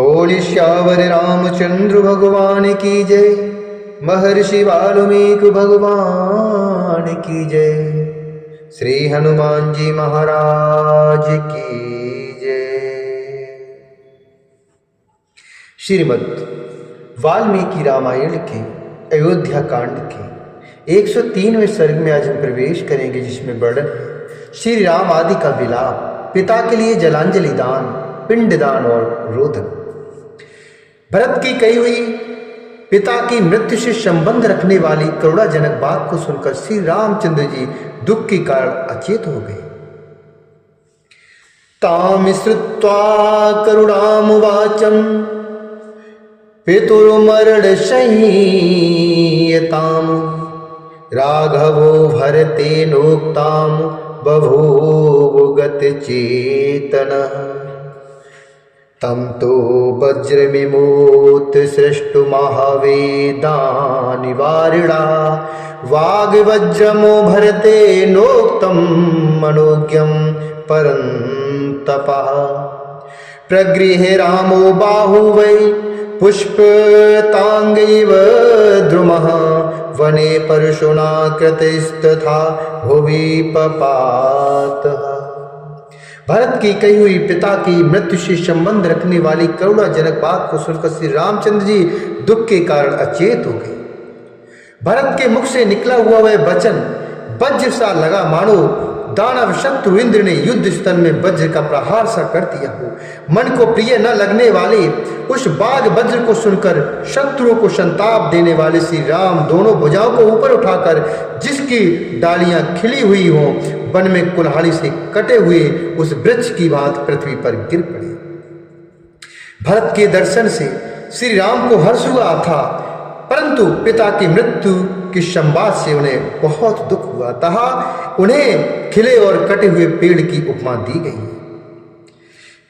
बोली श्यावर रामचंद्र भगवान की जय, महर्षि वाल्मीकि भगवान की जय, श्री हनुमान जी महाराज की जय। श्रीमद् वाल्मीकि रामायण के अयोध्या कांड के 103वें सर्ग में आज हम प्रवेश करेंगे, जिसमें वर्णन है श्री राम आदि का विलाप, पिता के लिए जलांजलि दान, पिंडदान और रोदन। भरत की कही हुई पिता की मृत्यु से संबंध रखने वाली करुणाजनक बात को सुनकर श्री रामचंद्र जी दुख के कारण अचेत हो गए। ताम श्रुत्वा करुणामुवाचम पितुर्मरण संयताम, राघवो भरतेनोक्ताम बभूव गत चेतनः, तम तो वज्रमिमोत सृष्टु महावेदानिवारिणा, वाग्वज्रमो भरतेनोक्तं मनोज्ञं परन्तपः, प्रगृहे रामो बाहु वै पुष्पतांगैव द्रुमः, वने परशुना कृतस्तथा भुवि पपातः। भरत की कही हुई पिता की मृत्यु से संबंध रखने वाली करुणाजनक बात को सुनकर श्री रामचंद्र जी दुख के कारण अचेत हो गए। भरत के मुख से निकला हुआ वह वचन वज्र सा लगा, मानो दानव शत्रु इंद्र ने युद्ध स्थल में वज्र का प्रहार सा कर दिया हो। मन को प्रिय न लगने वाले उस बाघ वज्र को सुनकर शत्रुओं को संताप देने वाले श्री राम दोनों भुजाओं को ऊपर उठाकर, जिसकी डालियां खिली हुई हों, वन में कुल्हाड़ी से कटे हुए उस वृक्ष की बात पृथ्वी पर गिर पड़े। भरत के दर्शन से श्री राम को हर्ष हुआ था, परंतु पिता की मृत्यु के संवाद से उन्हें बहुत दुख हुआ। तथा उन्हें खिले और कटे हुए पेड़ की उपमा दी गई।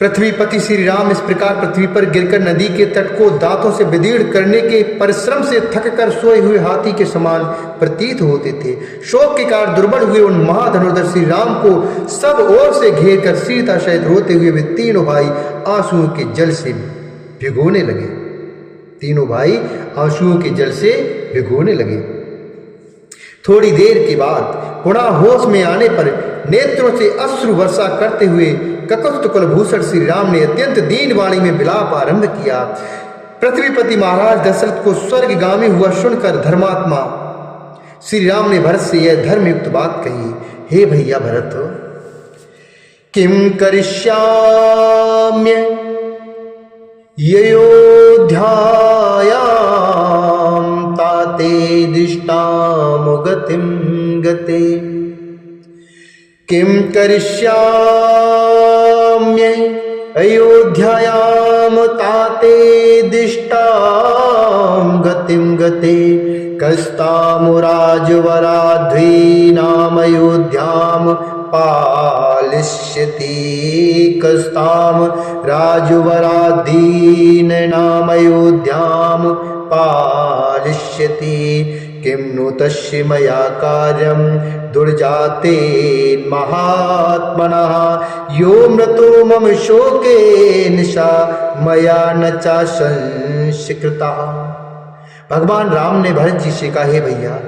पृथ्वीपति श्री राम इस प्रकार पृथ्वी पर गिरकर नदी के तट को दांतों से विदीर्ण करने के परिश्रम से थककर सोए हुए हाथी के समान प्रतीत होते थे। शोक के कारण दुर्बल हुए उन महाधनुर्धर श्री राम को सब ओर से घेर कर सीता सहित रोते हुए वे तीनों भाई आंसुओं के जल से भिगोने लगे। तीनों भाई आंसुओं के जल से भिगोने लगे। थोड़ी देर के बाद पुनः होश में आने पर नेत्रों से अश्रु वर्षा करते हुए ककुत्थ कुलभूषण श्री राम ने अत्यंत दीन वाणी में विलाप आरंभ किया। पृथ्वीपति महाराज दशरथ को स्वर्गगामी हुआ सुनकर धर्मात्मा श्री राम ने भरत से यह धर्मयुक्त बात कही, हे भैया भरत, किम करिष्याम्य अयोध्यायां ताते दिष्टाम गतिम गते, किम करिष्याम्य अयोध्यायां ताते दिष्टाम गतिम गते, कस्तामुराजवराध्वीनाम अयोध्याम पालिष्यति, कस्ताम राजवराधीन नाम अयोध्याम पालिष्यति, किम नु तस्य मया कार्यम दुर्जाते महात्मनः, यो मृतो मम शोके निशा मया न चा संस्कृता। भगवान राम ने भरत जी से कहा, हे भैया,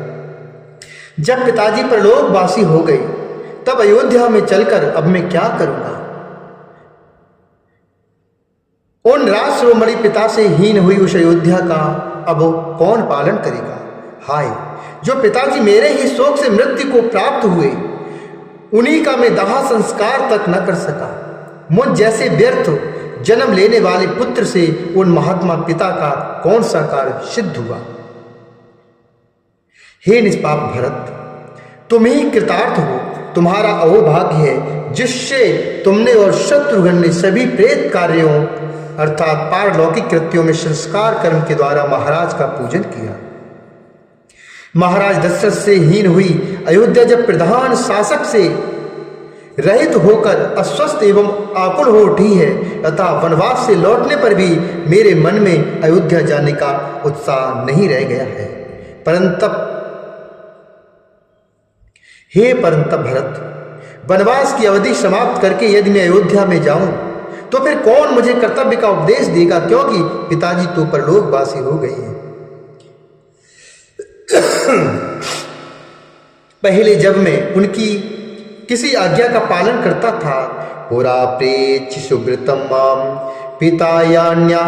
जब पिताजी परलोकवासी हो गए तब अयोध्या में चलकर अब मैं क्या करूंगा? उन राजशिरोमणि पिता से हीन हुई उस अयोध्या का अब कौन पालन करेगा? हाय, जो पिताजी मेरे ही शोक से मृत्यु को प्राप्त हुए, उन्हीं का मैं दाह संस्कार तक न कर सका। मुझ जैसे व्यर्थ जन्म लेने वाले पुत्र से उन महात्मा पिता का कौन सा कार्य सिद्ध हुआ? हे निष्पाप भरत, तुम ही कृतार्थ हो। तुम्हारा अहोभाग्य है जिससे तुमने और शत्रुघ्न ने सभी प्रेत कार्यों अर्थात पारलौकिक कृत्यों में संस्कार कर्म के द्वारा महाराज का पूजन किया। महाराज दशरथ से हीन हुई अयोध्या जब प्रधान शासक से रहित होकर अस्वस्थ एवं आकुल हो उठी है तथा वनवास से लौटने पर भी मेरे मन में अयोध्या जाने का उत्साह नहीं रह गया है। परंतप भरत, वनवास की अवधि समाप्त करके यदि मैं अयोध्या में जाऊं तो फिर कौन मुझे कर्तव्य का उपदेश देगा, क्योंकि पिताजी तो परलोकवासी हो गए हैं। पहले जब मैं उनकी किसी आज्ञा का पालन करता था, पुरा प्रेच सुब्रतम माम पितायान्या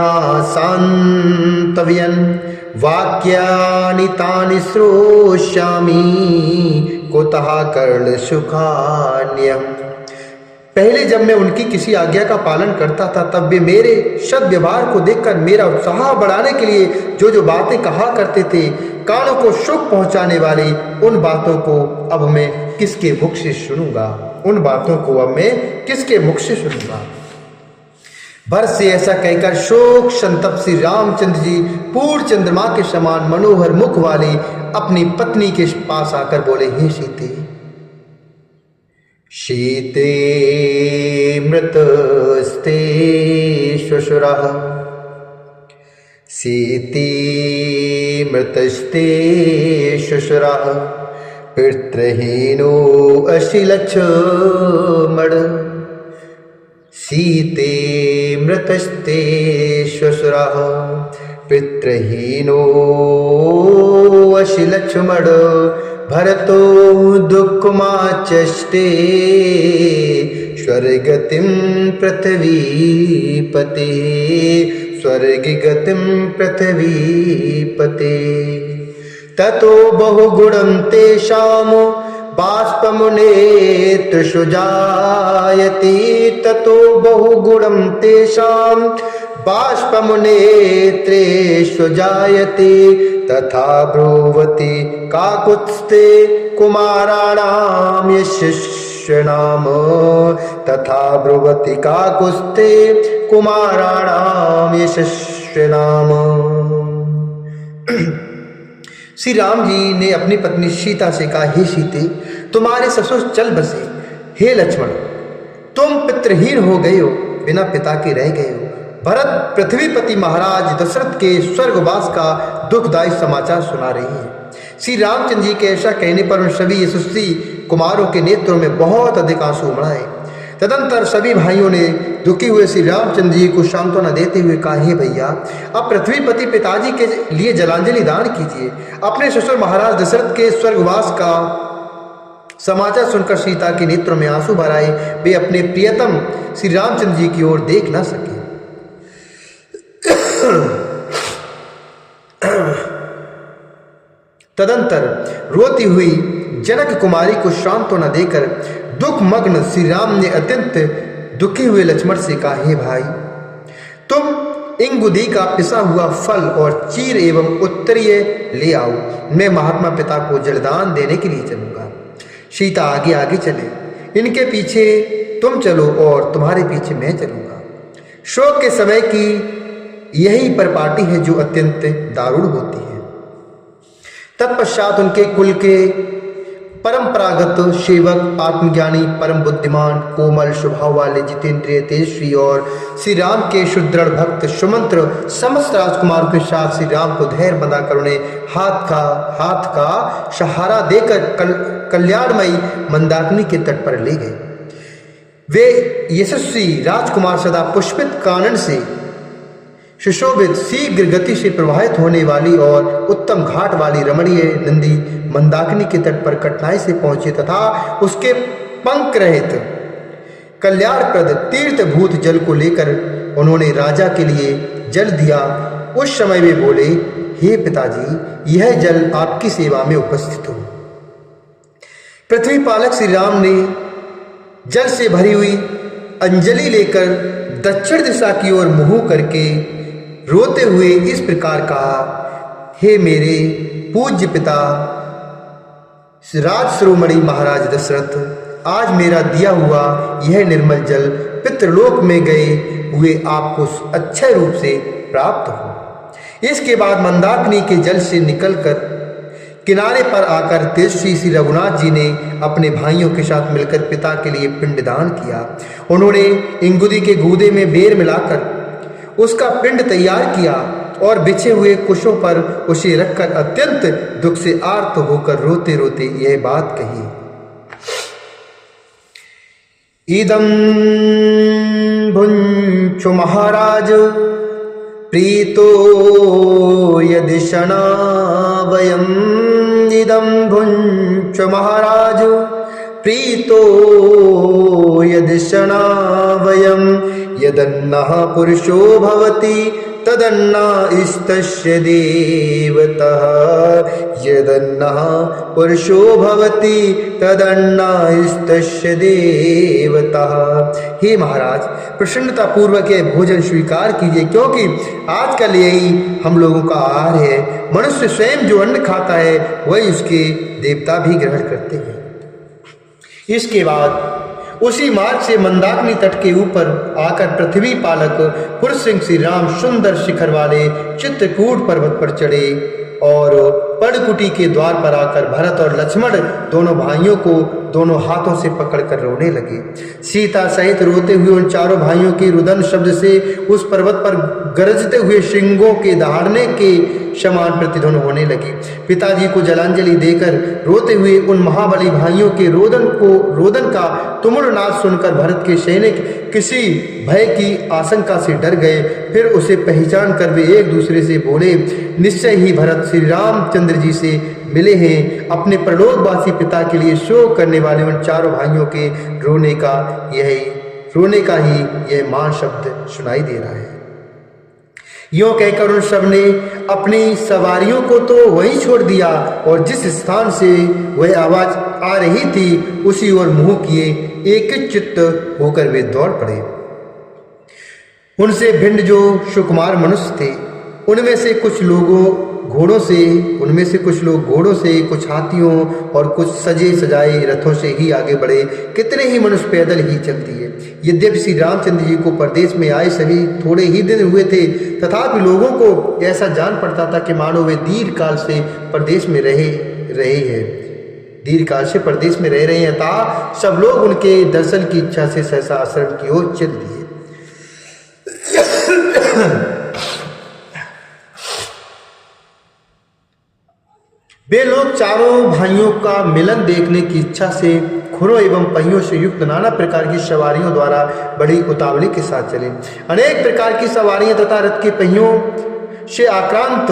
सांतव्यन वाक्यानि तानि श्रोष्यामि कुतः कर्ल सुखान्यम। पहले जब मैं उनकी किसी आज्ञा का पालन करता था, तब वे मेरे सद्व्यवहार को देखकर मेरा उत्साह बढ़ाने के लिए जो जो बातें कहा करते थे, कानों को सुख पहुंचाने वाली उन बातों को अब मैं किसके मुख से सुनूंगा, उन बातों को अब मैं किसके मुख से सुनूंगा। भर से ऐसा कहकर शोक संतप्त श्री रामचंद्र जी पूर्ण चंद्रमा के समान मनोहर मुख वाली अपनी पत्नी के पास आकर बोले, हे सीते, शीते मृतस्ते श्वशुरः, सीते मृतस्ते श्वशुरः, पितृहीनो असि लक्ष्मण, सीते मृतस्ते श्वशुरः, पितृहीनो असि लक्ष्मण, भरतो दुःखमाचष्टे स्वर्गतिं पृथ्वीपते, स्वर्गगतिं पृथ्वीपते। ततो बहुगुणं तेषां बाष्पमुनेत्रेषु जायते, ततो बहुगुणं तेषां बाष्पमुनेत्रेषु जायते, तथा ब्रुवति काकुत्स्ते कुमाराणां यशस्विनाम, तथा ब्रुवति काकुत्स्ते कुमाराणां यशस्विनाम। श्री राम जी ने अपनी पत्नी सीता से कहा, हे सीते, तुम्हारे ससुर चल बसे। हे लक्ष्मण, तुम पितृहीन हो गए हो, बिना पिता के रह गए हो। भरत पृथ्वीपति महाराज दशरथ के स्वर्गवास का दुखदायी समाचार सुना रही है। श्री रामचंद्र जी के ऐसा कहने पर उन सभी यशस्वी कुमारों के नेत्रों में बहुत अधिक आंसू उमड़ाए। तदंतर सभी भाइयों ने दुखी हुए श्री रामचंद्र जी को सांत्वना देते हुए कहा, हे भैया, अब पृथ्वीपति पिताजी के लिए जलांजलि दान कीजिए। अपने ससुर महाराज दशरथ के स्वर्गवास का समाचार सुनकर सीता के नेत्रों में आंसू भर आए। वे अपने प्रियतम श्री रामचंद्र जी की ओर देख न सके। तदंतर रोती हुई जनक कुमारी को सांत्वना देकर दुख मग्न श्री राम ने अत्यंत दुखी हुए लक्ष्मण से कहा, हे भाई, तुम इंगुदी का पिसा हुआ फल और चीर एवं उत्तरीय ले आओ, मैं महात्मा पिता को जलदान देने के लिए चलूंगा। सीता आगे आगे चले, इनके पीछे तुम चलो और तुम्हारे पीछे मैं चलूंगा। शोक के समय की यही परिपाटी है जो अत्यंत दारुण होती है। तत्पश्चात उनके कुल के परंपरागत सेवक, आत्मज्ञानी, परम बुद्धिमान, कोमल स्वभाव वाले, जितेंद्रिय, तेजस्वी और श्री राम के सुदृढ़ भक्त सुमंत्र समस्त राजकुमारों के साथ श्री राम को धैर्य बंधाकर उन्हें हाथ का सहारा देकर कल्याणमयी मंदाकिनी के तट पर ले गए। वे यशस्वी राजकुमार सदा पुष्पित कानन से सुशोभित, शीघ्र गति से प्रवाहित होने वाली और उत्तम घाट वाली रमणीय नंदी मंदाकिनी के तट पर कठिनाई से पहुंचे तथा उसके पंख रहित कल्याणप्रद तीर्थभूत जल को लेकर उन्होंने राजा के लिए जल दिया। उस समय वे बोले, हे पिताजी, यह जल आपकी सेवा में उपस्थित हो। पृथ्वी पालक श्री राम ने जल से भरी हुई अंजलि लेकर दक्षिण दिशा की ओर मुंह करके रोते हुए इस प्रकार कहा, हे मेरे पूज्य पिता राज शिरोमणि महाराज दशरथ, आज मेरा दिया हुआ यह निर्मल जल पितृलोक में गए हुए आपको अच्छे रूप से प्राप्त हो। इसके बाद मंदाकिनी के जल से निकलकर किनारे पर आकर तेजस्वी श्री रघुनाथ जी ने अपने भाइयों के साथ मिलकर पिता के लिए पिंडदान किया। उन्होंने इंगुदी के गूदे में बेर मिलाकर उसका पिंड तैयार किया और बिछे हुए कुशों पर उसे रखकर अत्यंत दुख से आर्त होकर रोते रोते यह बात कही, इदं भुञ्चु महाराज प्रीतो यदिशना वयम् इदं भुञ्चु महाराज प्रीतो यदिशना वयम् यदन्नः पुरुषो भवति तदन्नास्तस्य देवतः यदन्नः पुरुषो भवति तदन्नास्तस्य देवतः। हे महाराज, प्रसन्नता पूर्वक यह भोजन स्वीकार कीजिए, क्योंकि आज कल यही हम लोगों का आहार है। मनुष्य स्वयं जो अन्न खाता है वही उसके देवता भी ग्रहण करते हैं। इसके बाद उसी मार्ग से मंदाकिनी तट के ऊपर आकर पृथ्वी पालक पुरुष सिंह श्री राम सुंदर शिखर वाले चित्रकूट पर्वत पर चढ़े और पर्णकुटी के द्वार पर आकर भरत और लक्ष्मण दोनों भाइयों को दोनों हाथों से पकड़कर रोने लगे। सीता सहित रोते हुए उन चारों भाइयों के रुदन शब्द से उस पर्वत पर गरजते हुए सिंगों के दहाड़ने के समान प्रतिध्वनि होने लगी। पिताजी को जलांजलि देकर रोते हुए उन महाबली भाइयों के रोदन का तुमुल नाद सुनकर भरत के सैनिक किसी भय की आशंका से डर गए। फिर उसे पहचान कर वे एक दूसरे से बोले, निश्चय ही भरत श्री रामचंद्र जी से मिले हैं। अपने परलोकवासी पिता के लिए शोक करने वाले उन चारों भाइयों के रोने का ही यह मान शब्द सुनाई दे रहा है। यूं कहकर उन सब ने अपनी सवारियों को तो वहीं छोड़ दिया और जिस स्थान से वह आवाज आ रही थी उसी ओर मुंह किए एक चित्त होकर वे दौड़ पड़े। उनसे भिन्न जो सुकुमार मनुष्य थे, उनमें से कुछ लोग घोड़ों से, कुछ हाथियों और कुछ सजे सजाए रथों से ही आगे बढ़े। कितने ही मनुष्य पैदल ही चलती है। यद्यपि श्री रामचंद्र जी को परदेश में आए सभी थोड़े ही दिन हुए थे, तथापि लोगों को ऐसा जान पड़ता था कि मानो वे दीर्घ काल से परदेश में रह रहे हैं। सब लोग उनके दर्शन की इच्छा से सहसा आश्रम की ओर चल दिए। वे लोग चारों भाइयों का मिलन देखने की इच्छा से खुरों एवं पहियों से युक्त नाना प्रकार की सवारियों द्वारा बड़ी उतावली के साथ चले। अनेक प्रकार की सवारियां तथा रथ के पहियों से आक्रांत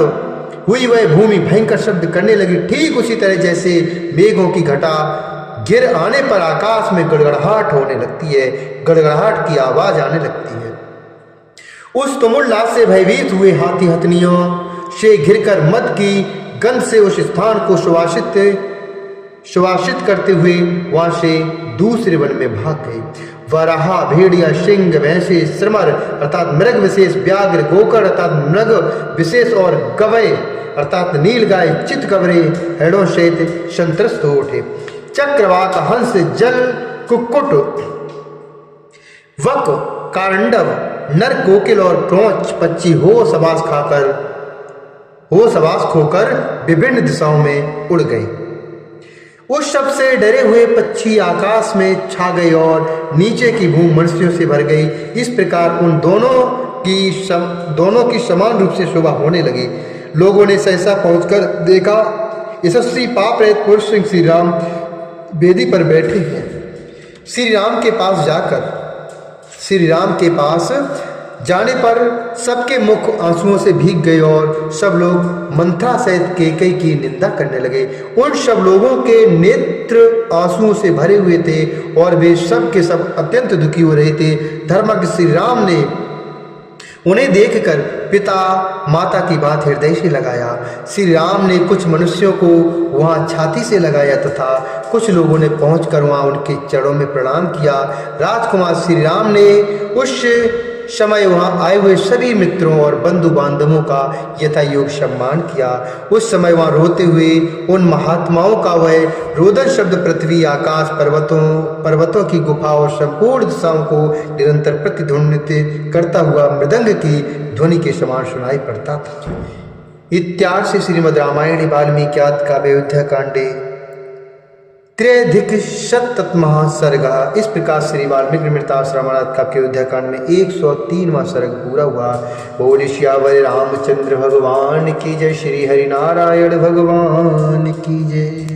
हुई वह भूमि भयंकर शब्द करने लगी, ठीक उसी तरह जैसे मेघों की घटा गिर आने पर आकाश में गड़गड़ाहट होने लगती है, गड़गड़ाहट की आवाज आने लगती है। उस तुमुल्लास से भयभीत हुए हाथी हथनियों से घिरकर मद की गंध से उस स्थान को सुवासित करते हुए वहां से दूसरे वन में भाग गए। वराहा, भेड़िया, सिंह, भैंसे, श्रमर अर्थात मृग विशेष, व्याघ्र, गोकर अर्थात मृग विशेष और गवय अर्थात नीलगाय, चितकबरे हेड़ों सहित संत्रस्त हो उठे। चक्रवात, हंस, जल कुक्कुट, वक, कारंडव, नर, कोकिल और क्रोंच पक्षी होश खोकर विभिन्न दिशाओं में उड़ गए। उस शब्द से डरे हुए पक्षी आकाश में छा गए और नीचे की भूमि मनुष्यों से भर गई। इस प्रकार उन दोनों की समान रूप से शोभा होने लगी। लोगों ने सहसा पहुंचकर देखा, यशस्वी पाप रहित पुरुष सिंह श्री राम वेदी पर बैठे हैं। श्री राम के पास जाने पर सबके मुख आंसुओं से भीग गए और सब लोग मंथरा सहित कैकेयी की निंदा करने लगे। उन सब लोगों के नेत्र आंसुओं से भरे हुए थे और वे सब के सब अत्यंत दुखी हो रहे थे। धर्मज्ञ श्री राम ने उन्हें देखकर पिता माता की बात हृदय से लगाया। श्री राम ने कुछ मनुष्यों को वहां छाती से लगाया तथा कुछ लोगों ने पहुंचकर वहां उनके चरणों में प्रणाम किया। राजकुमार श्री राम ने उस समय वहां आए हुए सभी मित्रों और बंधु बांधवों का यथायोग सम्मान किया। उस समय वहां रोते हुए उन महात्माओं का वह रोदन शब्द पृथ्वी, आकाश, पर्वतों की गुफा और संपूर्ण दिशाओं को निरंतर प्रतिध्वनित करता हुआ मृदंग की ध्वनि के समान सुनाई पड़ता था। इत्यादि श्रीमद् रामायण वाल्मीकि काव्य अयोध्या कांडे 3अधिक सर्ग। इस प्रकार श्री वाल्मीकि रामायण काव्य अयोध्या कांड में 103वां सर्ग पूरा हुआ। बोल श्यावर रामचंद्र भगवान की जय, श्री हरि नारायण भगवान की जय।